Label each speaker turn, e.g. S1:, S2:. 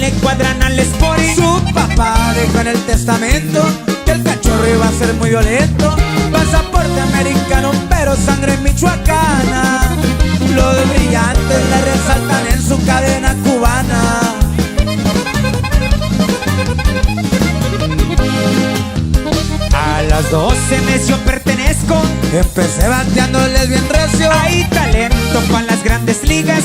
S1: le cuadran al Sporting.
S2: Su papá dejó en el testamento que el cachorro iba a ser muy violento. Pasaporte americano pero sangre michoacana. Los brillantes le resaltan en su cadena cubana.
S1: A las 12 mes yo pertenezco.
S2: Empecé bateándoles bien recio.
S1: Hay talento para las grandes ligas.